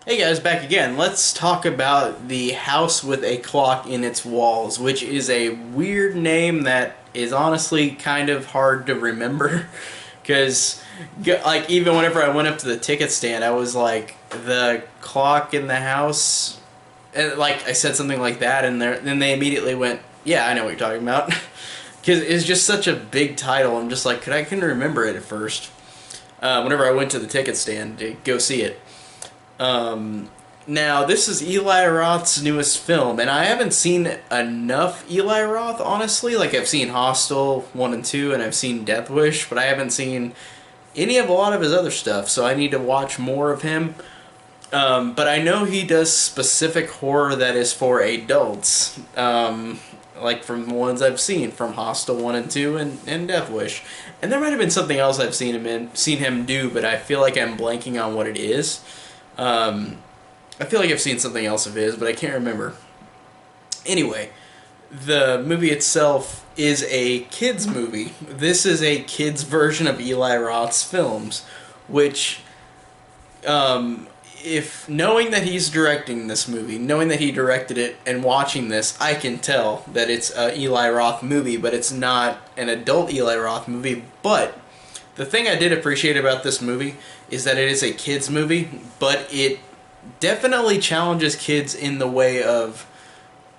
Hey guys, back again. Let's talk about the house with a clock in its walls, which is a weird name that is honestly kind of hard to remember. Because, like, even whenever I went up to the ticket stand, I was like, the clock in the house. And, like, I said something like that, and then they immediately went, yeah, I know what you're talking about. Because it's just such a big title. I'm just like, I couldn't remember it at first. Whenever I went to the ticket stand to go see it. Now, this is Eli Roth's newest film, and I haven't seen enough Eli Roth, honestly. Like, I've seen Hostel 1 and 2, and I've seen Death Wish, but I haven't seen any of a lot of his other stuff, so I need to watch more of him. But I know he does specific horror that is for adults, like from the ones I've seen, from Hostel 1 and 2 and Death Wish. And there might have been something else I've seen him do, but I feel like I'm blanking on what it is. I feel like I've seen something else of his, but I can't remember. Anyway, the movie itself is a kids movie. This is a kids version of Eli Roth's films, which, if knowing that he's directing this movie, knowing that he directed it, and watching this, I can tell that it's a Eli Roth movie, but it's not an adult Eli Roth movie. But the thing I did appreciate about this movie is that it is a kids movie, but it definitely challenges kids in the way of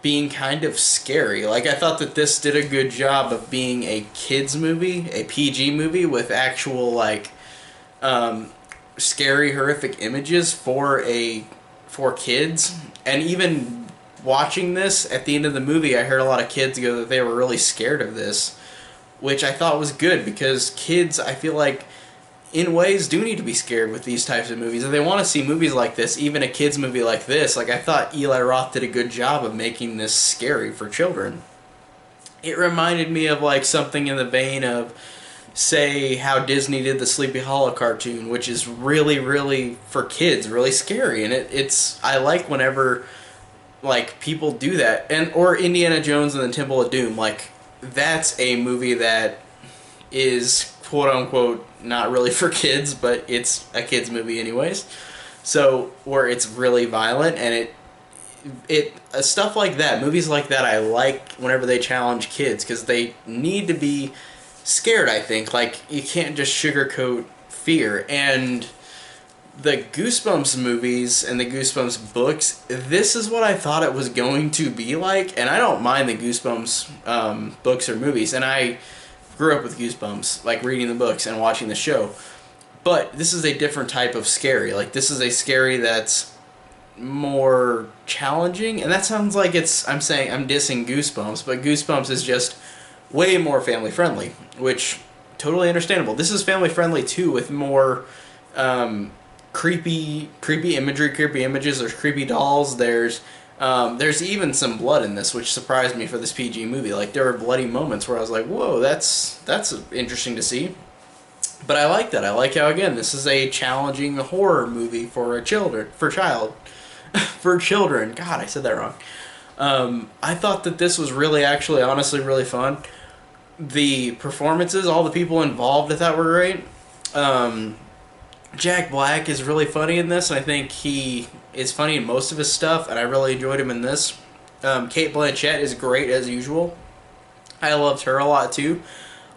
being kind of scary. Like, I thought that this did a good job of being a kids movie, a PG movie with actual like scary, horrific images for kids. And even watching this at the end of the movie, I heard a lot of kids go that they were really scared of this, which I thought was good because kids, I feel like, in ways, do need to be scared with these types of movies. If they want to see movies like this, even a kids movie like this, like, I thought Eli Roth did a good job of making this scary for children. It reminded me of like something in the vein of, say, how Disney did the Sleepy Hollow cartoon, which is really, really for kids, really scary, and it's I like whenever like people do that, and or Indiana Jones and the Temple of Doom, like that's a movie that is quote unquote not really for kids, but it's a kids movie anyways. So where it's really violent and it stuff like that, movies like that, I like whenever they challenge kids because they need to be scared. I think like you can't just sugarcoat fear. And the Goosebumps movies and the Goosebumps books, this is what I thought it was going to be like, and I don't mind the Goosebumps books or movies, and I grew up with Goosebumps, like reading the books and watching the show. But this is a different type of scary. Like, this is a scary that's more challenging, and that sounds like I'm saying I'm dissing Goosebumps, but Goosebumps is just way more family friendly, which totally understandable. This is family friendly too, with more creepy imagery, creepy images. There's creepy dolls. There's even some blood in this, which surprised me for this PG movie. Like, there were bloody moments where I was like, "Whoa, that's interesting to see." But I like that. I like how, again, this is a challenging horror movie for for children. God, I said that wrong. I thought that this was really, actually, honestly, really fun. The performances, all the people involved, I thought were great. Um, Jack Black is really funny in this, and I think he is funny in most of his stuff, and I really enjoyed him in this. Kate Blanchett is great as usual. I loved her a lot too.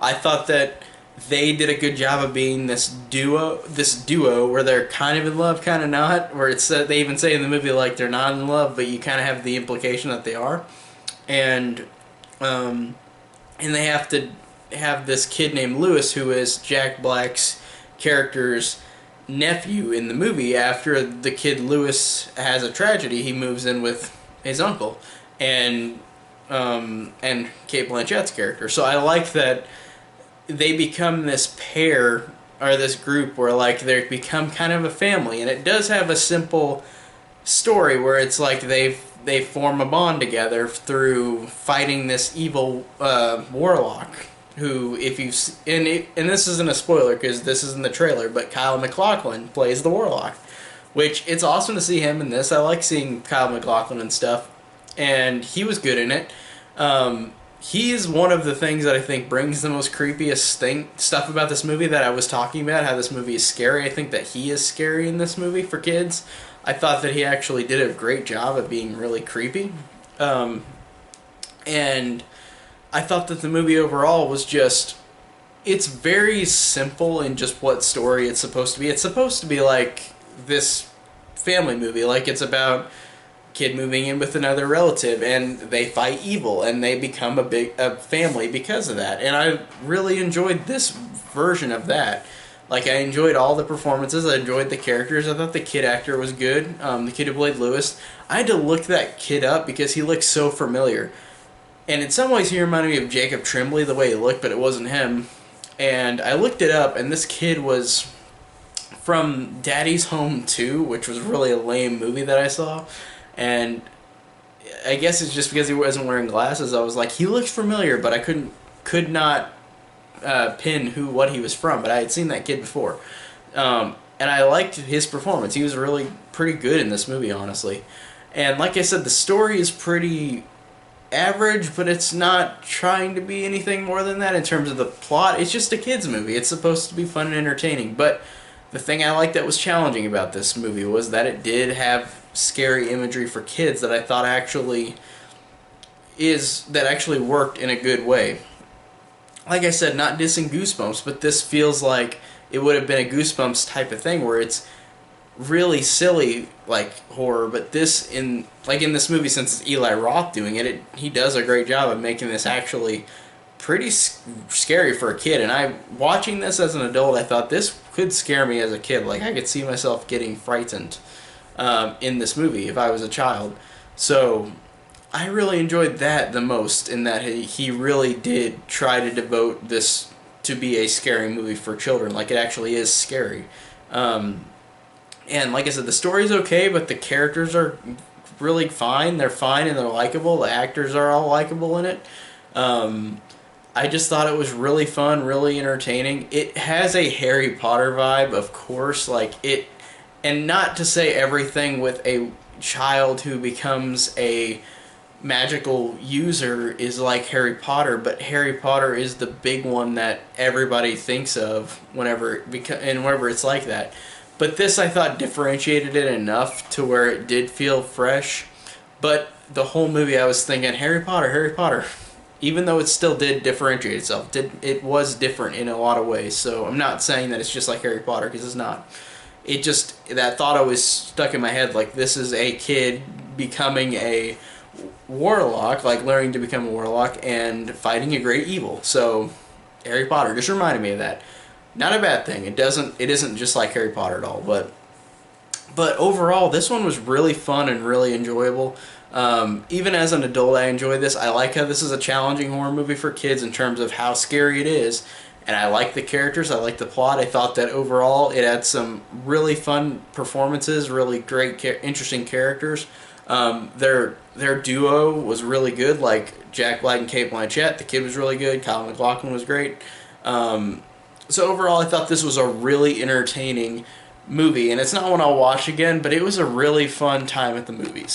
I thought that they did a good job of being this duo where they're kind of in love, kind of not. Where it's they even say in the movie like they're not in love, but you kind of have the implication that they are, and um, and they have to have this kid named Lewis who is Jack Black's character's nephew in the movie. After the kid Lewis has a tragedy, he moves in with his uncle and Kate Blanchett's character. So I like that they become this pair or this group where like they become kind of a family, and it does have a simple story where it's like they form a bond together through fighting this evil warlock who, if you've and this isn't a spoiler because this is in the trailer, but Kyle MacLachlan plays the warlock, which it's awesome to see him in this. I like seeing Kyle MacLachlan and stuff, and he was good in it. He is one of the things that I think brings the most creepiest stuff about this movie that I was talking about, how this movie is scary. I think that he is scary in this movie for kids. I thought that he actually did a great job at being really creepy. Um, and I thought that the movie overall was just, it's very simple in just what story it's supposed to be. It's supposed to be like this family movie, like it's about kid moving in with another relative and they fight evil and they become a family because of that. And I really enjoyed this version of that. Like, I enjoyed all the performances. I enjoyed the characters. I thought the kid actor was good. The kid who played Lewis. I had to look that kid up because he looked so familiar. And in some ways he reminded me of Jacob Tremblay, the way he looked, but it wasn't him. And I looked it up, and this kid was from Daddy's Home 2, which was really a lame movie that I saw. And I guess it's just because he wasn't wearing glasses. I was like, he looks familiar, but I could not pin what he was from. But I had seen that kid before, and I liked his performance. He was really pretty good in this movie, honestly. And like I said, the story is pretty average, but it's not trying to be anything more than that in terms of the plot. It's just a kids movie. It's supposed to be fun and entertaining. But the thing I liked that was challenging about this movie was that it did have scary imagery for kids that I thought actually worked in a good way. Like I said, not dissing Goosebumps, but this feels like it would have been a Goosebumps type of thing where it's really silly, like horror, but in this movie, since it's Eli Roth doing it, he does a great job of making this actually pretty scary for a kid. And watching this as an adult, I thought this could scare me as a kid. Like, I could see myself getting frightened in this movie if I was a child. So I really enjoyed that the most, in that he really did try to devote this to be a scary movie for children. Like, it actually is scary. And like I said, the story's okay, but the characters are really fine. They're fine and they're likable. The actors are all likable in it. I just thought it was really fun, really entertaining. It has a Harry Potter vibe, of course. And not to say everything with a child who becomes a magical user is like Harry Potter, but Harry Potter is the big one that everybody thinks of whenever it's like that. But this, I thought, differentiated it enough to where it did feel fresh. But the whole movie I was thinking, Harry Potter, Harry Potter. Even though it still did differentiate itself. It was different in a lot of ways. So I'm not saying that it's just like Harry Potter, because it's not. It just, that thought always stuck in my head, like, this is a kid becoming a warlock, like learning to become a warlock and fighting a great evil. So Harry Potter just reminded me of that. Not a bad thing. It isn't just like Harry Potter at all, but overall this one was really fun and really enjoyable. Even as an adult, I enjoyed this. I like how this is a challenging horror movie for kids in terms of how scary it is, and I like the characters, I like the plot. I thought that overall it had some really fun performances, really great interesting characters. Their duo was really good, like Jack Black and Cate Blanchett. The kid was really good. Kyle MacLachlan was great. So overall, I thought this was a really entertaining movie, and it's not one I'll watch again, but it was a really fun time at the movies.